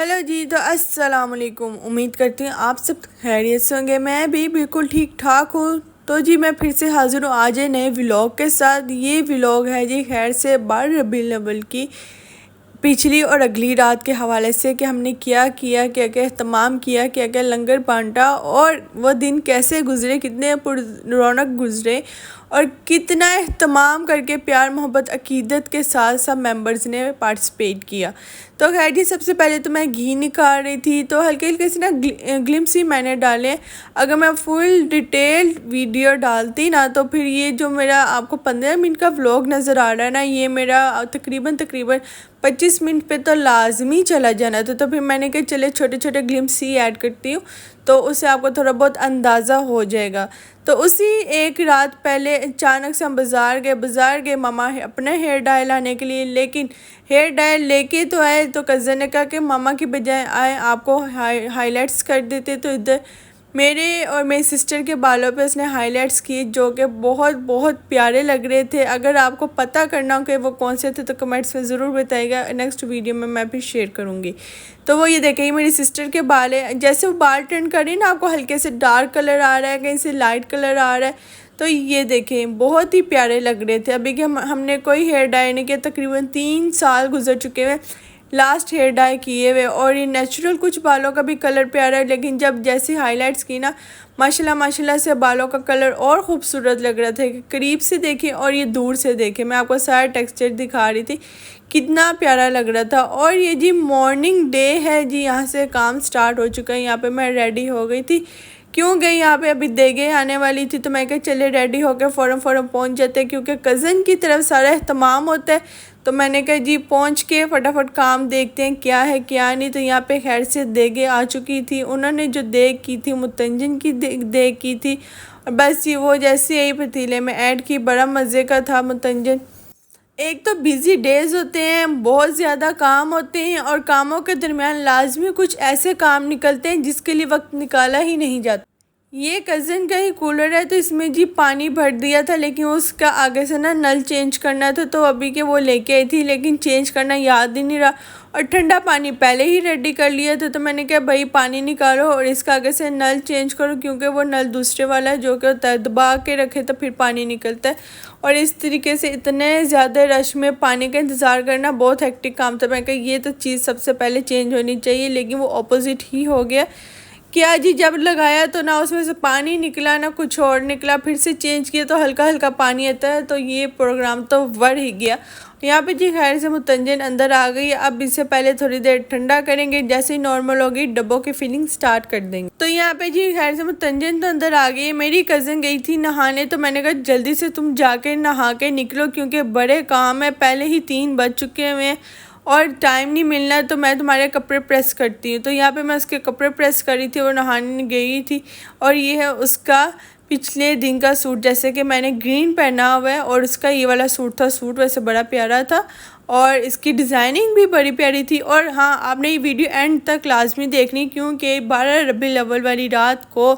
Hello जी। तो अस्सलाम वालेकुम। उम्मीद करती हूँ आप सब खैरियत से होंगे। मैं भी बिल्कुल ठीक ठाक हूँ। तो जी मैं फिर से हाज़िर हूँ आज नए व्लॉग के साथ। ये व्लॉग है जी खैर से 12 रबीउल अव्वल की पिछली और अगली रात के हवाले से कि हमने क्या किया, क्या क्या तमाम किया, क्या क्या लंगर बांटा और वह दिन कैसे गुज़रे, कितने रौनक गुज़रे और कितना एहतमाम करके प्यार मोहब्बत अकीदत के साथ सब मेंबर्स ने पार्टिसिपेट किया। तो खैर जी सबसे पहले तो मैं घी निकाल रही थी, तो हल्के हल्के से ना ग्लिम्स ही मैंने डाले। अगर मैं फुल डिटेल वीडियो डालती ना तो फिर ये जो मेरा आपको 15 मिनट का व्लॉग नज़र आ रहा है ना, ये मेरा तकरीबन 25 मिनट पे तो लाजमी चला जाना था। तो फिर मैंने कहा चले छोटे छोटे ग्लिम्स ही ऐड करती हूँ, तो उससे आपको थोड़ा बहुत अंदाज़ा हो जाएगा। तो उसी एक रात पहले अचानक से हम बाज़ार गए मामा अपना हेयर डाई लाने के लिए। लेकिन हेयर डाई लेके तो आए तो कज़न ने कहा कि मामा की बजाय आए आपको हाईलाइट्स कर देते। तो इधर मेरे और मेरी सिस्टर के बालों पे उसने हाईलाइट्स किए जो कि बहुत बहुत प्यारे लग रहे थे। अगर आपको पता करना हो कि वो कौन से थे तो कमेंट्स में ज़रूर बताइएगा, नेक्स्ट वीडियो में मैं भी शेयर करूँगी। तो वो ये देखें मेरी सिस्टर के बाल है, जैसे वो बाल टर्न करें ना आपको हल्के से डार्क कलर आ रहा है, कहीं से लाइट कलर आ रहा है। तो ये देखें बहुत ही प्यारे लग रहे थे। अभी कि हमने कोई हेयर डाई नहीं किया, तकरीबन 3 साल गुजर चुके हैं लास्ट हेयर डाई किए हुए। और ये नेचुरल कुछ बालों का भी कलर प्यारा है, लेकिन जब जैसे हाईलाइट्स की ना माशाल्लाह से बालों का कलर और ख़ूबसूरत लग रहा था। करीब से देखें और ये दूर से देखें, मैं आपको सारा टेक्सचर दिखा रही थी, कितना प्यारा लग रहा था। और ये जी मॉर्निंग डे है जी, यहाँ से काम स्टार्ट हो चुका है। यहाँ पे मैं रेडी हो गई थी, क्यों गई यहाँ पे अभी देगे आने वाली थी, तो मैं कहा चले रेडी होकर फ़ौरन पहुँच जाते हैं, क्योंकि कज़न की तरफ सारा एहतमाम होता है। तो मैंने कहा जी पहुँच के फटाफट काम देखते हैं क्या है क्या नहीं। तो यहाँ पे खैर से देगे आ चुकी थी, उन्होंने जो देग की थी मुतंजन की देग की थी। और बस ये वो जैसे यही पतीले में ऐड की, बड़ा मज़े का था मुतंजन। एक तो बिज़ी डेज़ होते हैं, बहुत ज़्यादा काम होते हैं और कामों के दरमियान लाजमी कुछ ऐसे काम निकलते हैं जिसके लिए वक्त निकाला ही नहीं जाता। ये कज़न का ही कूलर है, तो इसमें जी पानी भर दिया था, लेकिन उसका आगे से ना नल चेंज करना था। तो अभी के वो लेके आई थी, लेकिन चेंज करना याद ही नहीं रहा और ठंडा पानी पहले ही रेडी कर लिया था। तो मैंने कहा भाई पानी निकालो और इसका आगे से नल चेंज करो, क्योंकि वो नल दूसरे वाला है जो कि होता है दबा के रखे तो फिर पानी निकलता है। और इस तरीके से इतने ज़्यादा रश में पानी का इंतज़ार करना बहुत हेक्टिक काम था। मैं कहा ये तो चीज़ सबसे पहले चेंज होनी चाहिए, लेकिन वो अपोजिट ही हो गया। क्या जी जब लगाया तो ना उसमें से पानी निकला ना कुछ और निकला, फिर से चेंज किया तो हल्का हल्का पानी आता है। तो ये प्रोग्राम तो बढ़ ही गया। यहाँ पे जी खैर से मुतंजन अंदर आ गई। अब इससे पहले थोड़ी देर ठंडा करेंगे, जैसे ही नॉर्मल होगी डब्बों की फिलिंग स्टार्ट कर देंगे। तो यहाँ पे जी खैर से मुतंजन तो अंदर आ गई, मेरी कज़न गई थी नहाने। तो मैंने कहा जल्दी से तुम जाके नहा के निकलो, क्योंकि बड़े काम है, पहले ही 3 बज चुके हुए हैं और टाइम नहीं मिलना है। तो मैं तुम्हारे कपड़े प्रेस करती हूँ। तो यहाँ पे मैं उसके कपड़े प्रेस करी थी और नहाने गई थी। और ये है उसका पिछले दिन का सूट, जैसे कि मैंने ग्रीन पहना हुआ है और उसका ये वाला सूट था। सूट वैसे बड़ा प्यारा था और इसकी डिज़ाइनिंग भी बड़ी प्यारी थी। और हाँ आपने ये वीडियो एंड तक लाजमी देखनी, क्योंकि 12 रबीउल अव्वल वाली रात को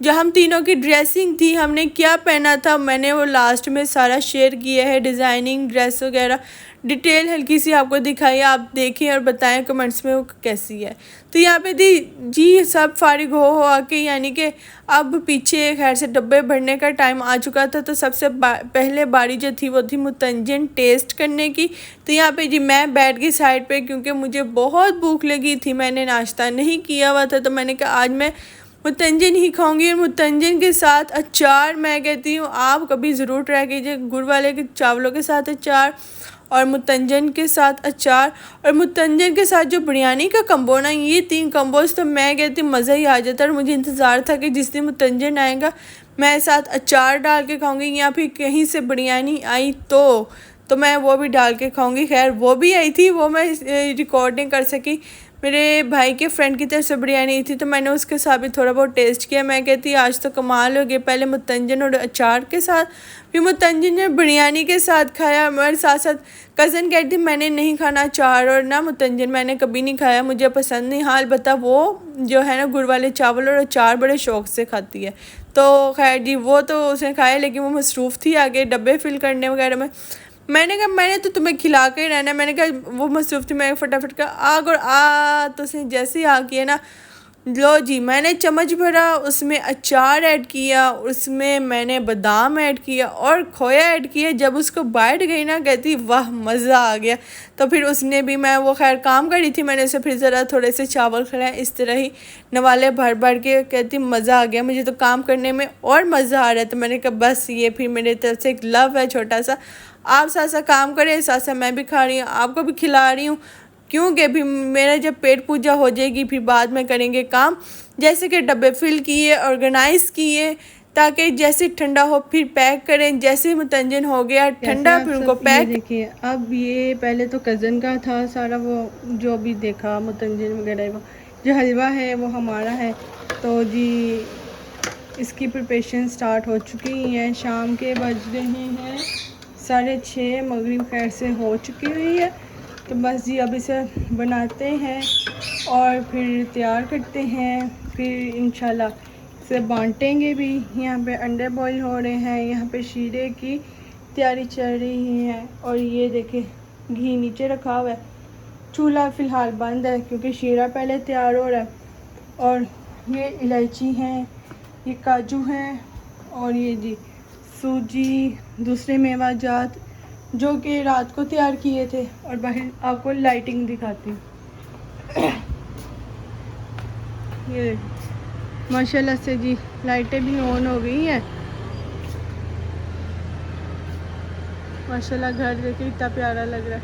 जो हम तीनों की ड्रेसिंग थी, हमने क्या पहना था, मैंने वो लास्ट में सारा शेयर किया है, डिज़ाइनिंग ड्रेस वगैरह डिटेल हल्की सी आपको दिखाई, आप देखें और बताएं कमेंट्स में वो कैसी है। तो यहाँ पे जी सब फारिग हो आके, यानी कि अब पीछे खैर से डब्बे भरने का टाइम आ चुका था। तो सबसे पहले बारी जो थी वो थी मुतंजन टेस्ट करने की। तो यहाँ पे जी मैं बैठ गई साइड पे, क्योंकि मुझे बहुत भूख लगी थी, मैंने नाश्ता नहीं किया हुआ था। तो मैंने कहा आज मैं मुतंजन ही खाऊंगी और मुतंजन के साथ अचार। मैं कहती हूँ आप कभी ज़रूर ट्राई कीजिए, गुड़ वाले के चावलों के साथ अचार और मुतंजन के साथ अचार और मुतंजन के साथ जो बिरयानी का कम्बो ना, ये 3 कम्बोज तो मैं कहती मज़ा ही आ जाता। और मुझे इंतज़ार था कि जिस दिन मुतंजन आएगा मैं साथ अचार डाल के खाऊंगी, या फिर कहीं से बिरयानी आई तो मैं वो भी डाल के खाऊंगी। खैर वो भी आई थी, वो मैं रिकॉर्ड नहीं कर सकी, मेरे भाई के फ्रेंड की तरफ से बिरयानी थी, तो मैंने उसके साथ भी थोड़ा बहुत टेस्ट किया। मैं कहती आज तो कमाल हो गया, पहले मुतंजन और अचार के साथ, फिर मुतंजन ने बिरयानी के साथ खाया। मेरे साथ साथ कज़न कहती मैंने नहीं खाना अचार और ना मुतंजन, मैंने कभी नहीं खाया, मुझे पसंद नहीं। हाल बता वो जो है ना गुड़ वाले चावल और अचार बड़े शौक़ से खाती है। तो खैर जी वो तो उसने खाया, लेकिन वो मसरूफ़ थी आगे डब्बे फिल करने वगैरह में। मैंने कहा मैंने तो तुम्हें खिला के ही रहना है। मैंने कहा वो मसरूफ़ थी, मैं फटाफट का आग और तो उसने जैसे ही आग किया ना, लो जी मैंने चम्मच भरा, उसमें अचार ऐड किया, उसमें मैंने बादाम ऐड किया और खोया ऐड किया। जब उसको बैठ गई ना, कहती वाह मज़ा आ गया। तो फिर उसने भी, मैं वो खैर काम कर रही थी, मैंने उसे फिर ज़रा थोड़े से चावल खिलाए, इस तरह ही नवाले भर भर के। कहती मज़ा आ गया, मुझे तो काम करने में और मज़ा आ रहा है। तो मैंने कहा बस ये फिर मेरे तरफ से एक लव है छोटा सा, आप साथ साथ काम करें, साथ साथ मैं भी खा रही हूँ, आपको भी खिला रही हूँ, क्योंकि भी मेरा जब पेट पूजा हो जाएगी फिर बाद में करेंगे काम। जैसे कि डब्बे फिल किए, ऑर्गेनाइज़ किए, ताकि जैसे ठंडा हो फिर पैक करें। जैसे मुतंजन हो गया ठंडा फिर उनको पैक। देखिए अब ये पहले तो कज़न का था सारा, वो जो भी देखा मुतंजन वगैरह, वो जो हलवा है वो हमारा है। तो जी इसकी प्रिपरेशन स्टार्ट हो चुकी है। शाम के बज रहे हैं 6:30, मगरिब खैर से हो चुकी हुई है। तो बस जी अब इसे बनाते हैं और फिर तैयार करते हैं, फिर इंशाल्लाह इसे बांटेंगे भी। यहाँ पे अंडे बॉईल हो रहे हैं, यहाँ पे शीरे की तैयारी चल रही है। और ये देखें घी नीचे रखा हुआ है, चूल्हा फ़िलहाल बंद है क्योंकि शीरा पहले तैयार हो रहा है। और ये इलायची हैं, ये काजू हैं, और ये जी सूजी, दूसरे मेवा जात जो कि रात को तैयार किए थे। और बाहर आपको लाइटिंग दिखाती हूँ, ये माशाल्लाह से जी लाइटें भी ऑन हो गई हैं। माशाल्लाह घर देखिए कितना प्यारा लग रहा है।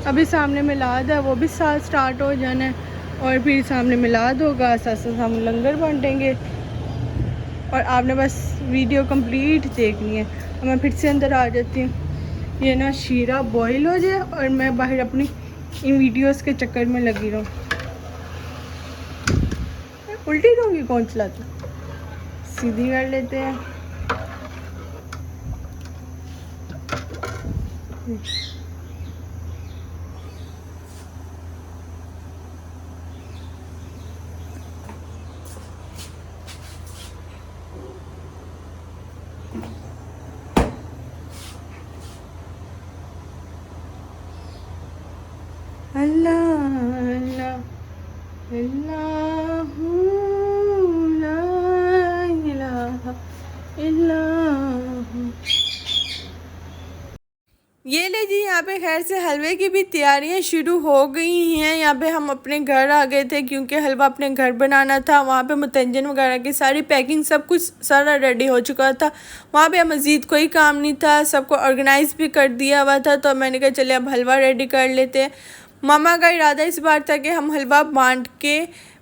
अभी सामने मिलाद है, वो भी साथ स्टार्ट हो जाना है, और फिर सामने मिलाद होगा, साथ साथ हम लंगर बांटेंगे। और आपने बस वीडियो कंप्लीट देखनी है। और मैं फिर से अंदर आ जाती हूँ, ये ना शीरा बॉईल हो जाए और मैं बाहर अपनी इन वीडियोस के चक्कर में लगी रहूँ। उल्टी दूँगी, कौन चलाता, सीधी कर लेते हैं। अल्लाह अल्लाह अल्लाहू ला इलाहा इल्लल्लाहु। ये ले जी, यहाँ पे खैर से हलवे की भी तैयारियां शुरू हो गई हैं। यहाँ पे हम अपने घर आ गए थे क्योंकि हलवा अपने घर बनाना था। वहाँ पे मुतंजन वगैरह की सारी पैकिंग सब कुछ सारा रेडी हो चुका था। वहाँ पे मज़ीद कोई काम नहीं था, सबको ऑर्गेनाइज़ भी कर दिया हुआ था। तो मैंने कहा चले अब हलवा रेडी कर लेते हैं। मामा का इरादा इस बार था कि हम हलवा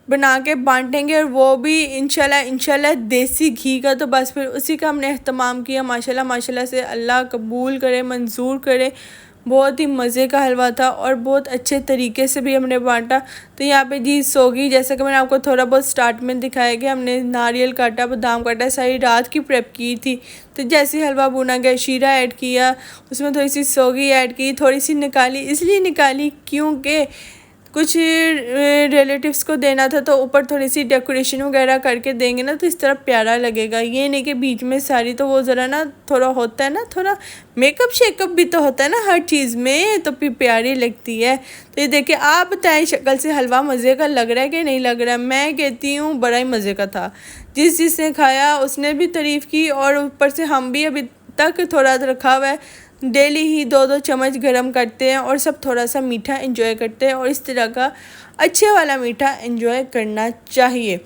बना के बांटेंगे, और वो भी इंशाल्लाह देसी घी का। तो बस फिर उसी का हमने अहतमाम किया। माशाल्लाह माशाल्लाह से अल्लाह कबूल करे, मंजूर करे। बहुत ही मज़े का हलवा था और बहुत अच्छे तरीके से भी हमने बांटा। तो यहाँ पे जी सोगी, जैसा कि मैंने आपको थोड़ा बहुत स्टार्ट में दिखाया कि हमने नारियल काटा, बादाम काटा, सारी रात की प्रेप की थी। तो जैसे हलवा भुना गया, शीरा ऐड किया, उसमें थोड़ी सी सोगी ऐड की, थोड़ी सी निकाली, इसलिए निकाली क्योंकि कुछ रिलेटिव्स को देना था। तो ऊपर थोड़ी सी डेकोरेशन वगैरह करके देंगे ना तो इस तरह प्यारा लगेगा। ये नहीं कि बीच में सारी, तो वो ज़रा ना थोड़ा होता है ना, थोड़ा मेकअप शेकअप भी तो होता है ना हर चीज़ में, तो फिर प्यारी लगती है। तो ये देखिए, आप बताएं शक्ल से हलवा मज़े का लग रहा है कि नहीं लग रहा है। मैं कहती हूँ बड़ा ही मज़े का था। जिसने खाया उसने भी तारीफ़ की, और ऊपर से हम भी अभी तक थोड़ा रखा हुआ है। डेली ही 2-2 चम्मच गरम करते हैं और सब थोड़ा सा मीठा एंजॉय करते हैं, और इस तरह का अच्छे वाला मीठा एंजॉय करना चाहिए।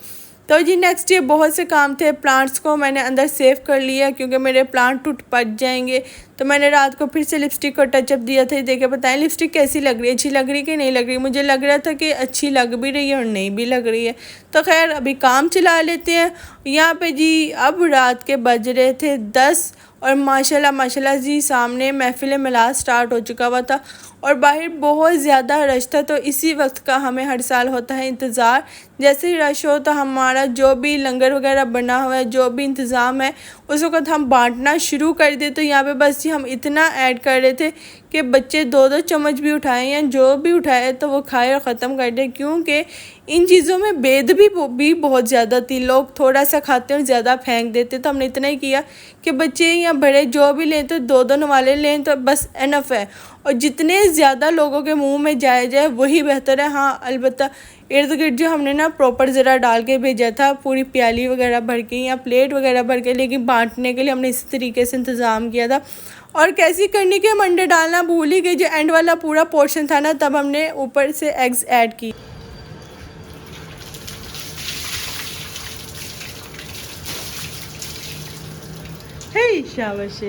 तो जी नेक्स्ट डे बहुत से काम थे। प्लांट्स को मैंने अंदर सेव कर लिया क्योंकि मेरे प्लांट टूट पट जाएंगे। तो मैंने रात को फिर से लिपस्टिक को टचअप दिया था। देखिए बताएं लिपस्टिक कैसी लग रही है, अच्छी लग रही है कि नहीं लग रही। मुझे लग रहा था कि अच्छी लग भी रही है और नहीं भी लग रही है। तो खैर अभी काम चला लेते हैं। यहाँ पे जी अब रात के बज रहे थे 10, और माशाल्लाह जी सामने महफिल मिलाद स्टार्ट हो चुका हुआ था और बाहर बहुत ज़्यादा रश था। तो इसी वक्त का हमें हर साल होता है इंतज़ार। जैसे ही रश हो तो हमारा जो भी लंगर वगैरह बना हुआ है, जो भी इंतज़ाम है, उस वक्त हम बांटना शुरू कर दें। तो यहाँ पे बस जी हम इतना ऐड कर रहे थे कि बच्चे 2-2 चम्मच भी उठाएं या जो भी उठाए तो वो खाए और ख़त्म कर दे, क्योंकि इन चीज़ों में बेद भी बहुत ज़्यादा थी। लोग थोड़ा सा खाते और ज़्यादा फेंक देते। तो हमने इतना ही किया कि बच्चे या बड़े जो भी लें तो 2-2 नवाले लें तो बस इनफ है, और जितने ज़्यादा लोगों के मुंह में जाए वही बेहतर है। हाँ अलबत्ता इर्द गिर्द जो हमने ना प्रॉपर ज़रा डाल के भेजा था, पूरी प्याली वगैरह भर के या प्लेट वगैरह भर के, लेकिन बांटने के लिए हमने इसी तरीके से इंतज़ाम किया था। और कैसी करनी के हम अंडे डालना भूल ही गए। जो एंड वाला पूरा पोर्शन था ना, तब हमने ऊपर से एग्स ऐड की। हे शाबाश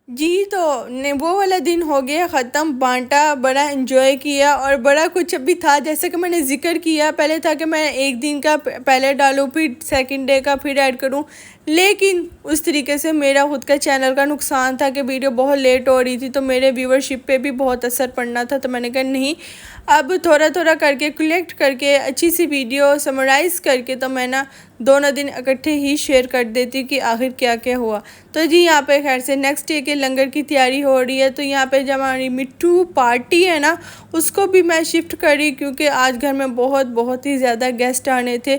जी। तो ने वो वाला दिन हो गया ख़त्म, बांटा, बड़ा एंजॉय किया और बड़ा कुछ अभी था। जैसे कि मैंने जिक्र किया पहले था कि मैं एक दिन का पहले डालूँ फिर सेकंड डे का फिर ऐड करूँ, लेकिन उस तरीके से मेरा खुद का चैनल का नुकसान था कि वीडियो बहुत लेट हो रही थी, तो मेरे व्यूवरशिप पे भी बहुत असर पड़ना था। तो मैंने कहा नहीं, अब थोड़ा थोड़ा करके कलेक्ट करके अच्छी सी वीडियो समराइज़ करके तो मैं ना दोनों दिन इकट्ठे ही शेयर कर देती कि आखिर क्या क्या हुआ। तो जी यहाँ पे खैर से नेक्स्ट डे के लंगर की तैयारी हो रही है। तो यहाँ पे जब हमारी मिट्टू पार्टी है ना, उसको भी मैं शिफ्ट करी, क्योंकि आज घर में बहुत ही ज़्यादा गेस्ट आने थे।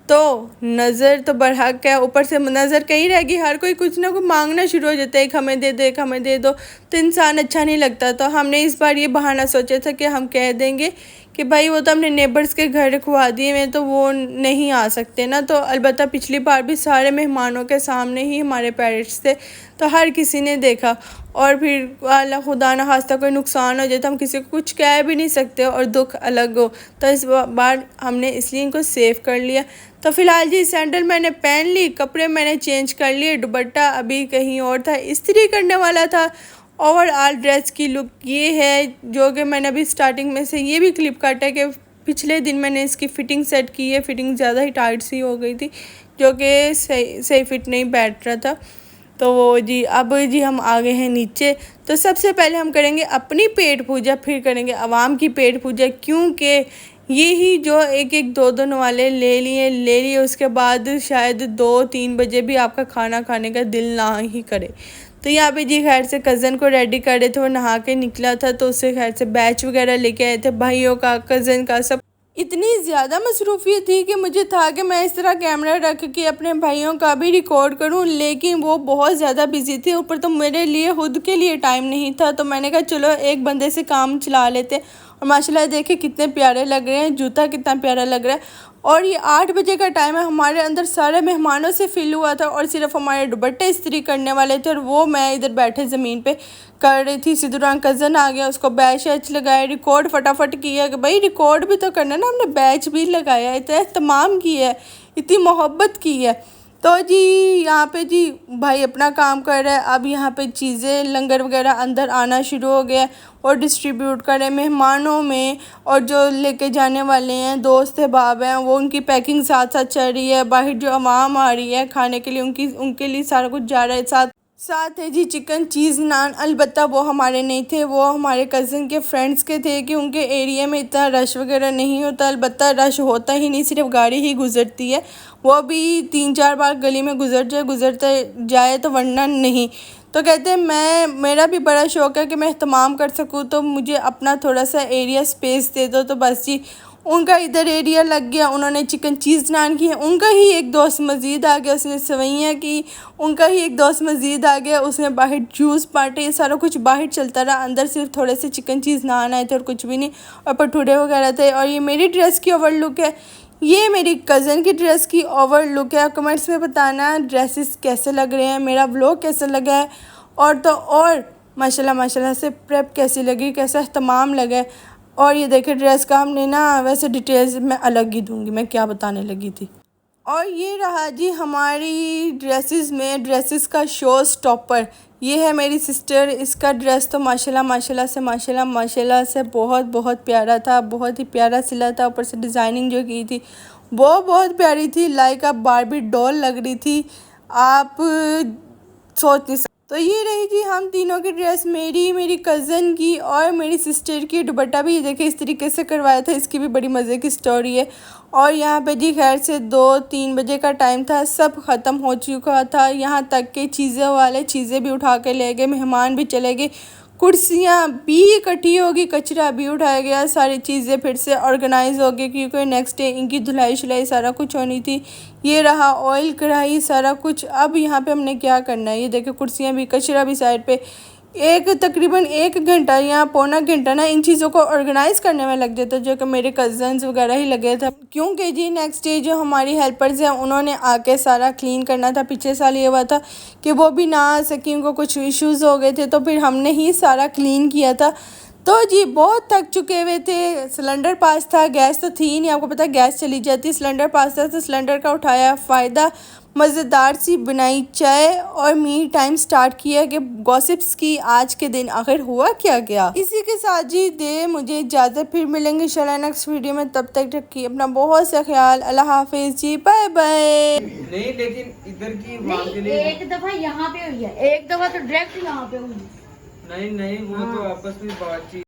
तो नज़र तो बरहक है, ऊपर से नज़र कहीं रहेगी, हर कोई कुछ ना कुछ मांगना शुरू हो जाता है, एक हमें दे दो एक हमें दे दो, तो इंसान अच्छा नहीं लगता। तो हमने इस बार ये बहाना सोचा था कि हम कह देंगे कि भाई वो तो हमने नेबर्स के घर रखवा दिए हैं तो वो नहीं आ सकते ना। तो अलबत्ता पिछली बार भी सारे मेहमानों के सामने ही हमारे पेरेंट्स थे, तो हर किसी ने देखा। और फिर अल्लाह खुदा न खास्ता कोई नुकसान हो जाए तो हम किसी को कुछ कह भी नहीं सकते और दुख अलग हो। तो इस बार हमने इसलिए इनको सेव कर लिया। तो फ़िलहाल जी सैंडल मैंने पहन ली, कपड़े मैंने चेंज कर लिए, दुपट्टा अभी कहीं और था, इस्त्री करने वाला था। ओवरऑल ड्रेस की लुक ये है, जो कि मैंने अभी स्टार्टिंग में से ये भी क्लिप काटा है कि पिछले दिन मैंने इसकी फ़िटिंग सेट की है। फ़िटिंग ज़्यादा ही टाइट सी हो गई थी, जो कि सही फिट नहीं बैठ रहा था। तो वो जी अब जी हम आ गए हैं नीचे। तो सबसे पहले हम करेंगे अपनी पेट पूजा, फिर करेंगे आवाम की पेट पूजा, क्योंकि ये ही जो एक दो नवाले ले लिए उसके बाद शायद 2-3 बजे भी आपका खाना खाने का दिल ना ही करे। तो यहाँ पे जी खैर से कज़न को रेडी कर रहे थे, वो नहा के निकला था, तो उससे खैर से बैच वगैरह लेके आए थे, भाइयों का कज़न का सब। इतनी ज़्यादा मसरूफ़ियत थी कि मुझे था कि मैं इस तरह कैमरा रख के अपने भाइयों का भी रिकॉर्ड करूं, लेकिन वो बहुत ज़्यादा बिजी थे, ऊपर तो मेरे लिए खुद के लिए टाइम नहीं था। तो मैंने कहा चलो एक बंदे से काम चला लेते। और माशाल्लाह देखे कितने प्यारे लग रहे हैं, जूता कितना प्यारा लग रहा है। और ये 8 बजे का टाइम है, हमारे अंदर सारे मेहमानों से फिल हुआ था और सिर्फ हमारे दुपट्टे इस्त्री करने वाले थे, और वो मैं इधर बैठे ज़मीन पे कर रही थी। इसी दौरान कज़न आ गया, उसको बैच वैच लगाया, रिकॉर्ड फटाफट किया कि भाई रिकॉर्ड भी तो करना ना, हमने बैच भी लगाया, इतना एहतमाम किया है, इतनी मोहब्बत की है। तो जी यहाँ पे जी भाई अपना काम कर रहा है। अब यहाँ पे चीज़ें लंगर वगैरह अंदर आना शुरू हो गया और डिस्ट्रीब्यूट कर रहे हैं मेहमानों में, और जो लेके जाने वाले हैं दोस्त अहबाब हैं वो उनकी पैकिंग साथ साथ चल रही है। बाहर जो आवाम आ रही है खाने के लिए उनके लिए सारा कुछ जा रहा है। साथ है जी चिकन चीज़ नान, अलबत्ता वो हमारे नहीं थे, वो हमारे कज़न के फ्रेंड्स के थे कि उनके एरिया में इतना रश वगैरह नहीं होता। अलबत्ता रश होता ही नहीं, सिर्फ गाड़ी ही गुज़रती है, वो भी 3-4 बार गली में गुज़रते जाए तो वरना नहीं। तो कहते हैं मेरा भी बड़ा शौक़ है कि मैं एहतमाम कर सकूँ, तो मुझे अपना थोड़ा सा एरिया स्पेस दे दो। तो बस जी उनका इधर एरिया लग गया, उन्होंने चिकन चीज़ नान की है। उनका ही एक दोस्त मज़ीद आ गया, उसने सेवइयाँ की। उनका ही एक दोस्त मज़ीद आ गया, उसने बाहर जूस बांटे, सारा कुछ बाहर चलता रहा। अंदर सिर्फ थोड़े से चिकन चीज़ नान आए थे और कुछ भी नहीं, और भटूरे वगैरह थे। और ये मेरी ड्रेस की ओवर लुक है, ये मेरी कज़न की ड्रेस की ओवर लुक है। कमेंट्स में बताना ड्रेसेस कैसे लग रहे हैं, मेरा व्लॉग कैसा लगा है, और तो और माशाल्लाह से प्रेप कैसी लगी, कैसा एहतमाम लगा है। और ये देखिए ड्रेस का हमने ना वैसे डिटेल्स मैं अलग ही दूंगी, मैं क्या बताने लगी थी। और ये रहा जी हमारी ड्रेसेस का शो स्टॉपर, ये है मेरी सिस्टर। इसका ड्रेस तो माशाल्लाह से बहुत प्यारा था, बहुत ही प्यारा सिला था। ऊपर से डिज़ाइनिंग जो की थी वो बहुत प्यारी थी, लाइक आप बारबी डॉल लग रही थी, आप सोच नहीं सकते। तो ये रही जी हम तीनों की ड्रेस, मेरी कज़न की और मेरी सिस्टर की। दुपट्टा भी ये देखिए इस तरीके से करवाया था, इसकी भी बड़ी मज़े की स्टोरी है। और यहाँ पे जी खैर से 2-3 बजे का टाइम था, सब ख़त्म हो चुका था। यहाँ तक के चीज़ें वाले चीज़ें भी उठा के ले गए, मेहमान भी चले गए, कुर्सियाँ भी इकट्ठी होगी, कचरा भी उठाया गया, सारी चीज़ें फिर से ऑर्गेनाइज हो गई क्योंकि नेक्स्ट डे इनकी धुलाई शुलाई सारा कुछ होनी थी। ये रहा ऑयल कढ़ाई सारा कुछ। अब यहाँ पे हमने क्या करना है, ये देखो कुर्सियाँ भी, कचरा भी साइड पे। तकरीबन 1 घंटा या पौना घंटा ना इन चीज़ों को ऑर्गेनाइज़ करने में लग जाता, जो कि मेरे कज़न्स वगैरह ही लगे थे, क्योंकि जी नेक्स्ट डे जो हमारी हेल्पर्स हैं उन्होंने आके सारा क्लीन करना था। पिछले साल ये हुआ था कि वो भी ना आ सकी, उनको कुछ इश्यूज़ हो गए थे, तो फिर हमने ही सारा क्लीन किया था। तो जी बहुत थक चुके हुए थे। सिलेंडर पास था, गैस तो थी नहीं, आपको पता है गैस चली जाती, सिलेंडर पास था तो सिलेंडर का उठाया फ़ायदा, मज़ेदार सी बनाई चाय और मी टाइम स्टार्ट किया कि गॉसिप्स की आज के दिन आखिर हुआ क्या क्या। इसी के साथ जी दे मुझे इजाज़त, फिर मिलेंगे इंशाल्लाह नेक्स्ट वीडियो में। तब तक रखिए अपना बहुत सा ख्याल। अल्लाह हाफिज़ जी, बाय बाय। नहीं लेकिन इधर की वहाँ के नहीं, लिए एक दफा यहाँ पे हुई है, एक दफा तो डायरेक्ट यहाँ पे हुई है। नहीं वो तो आपस में बातचीत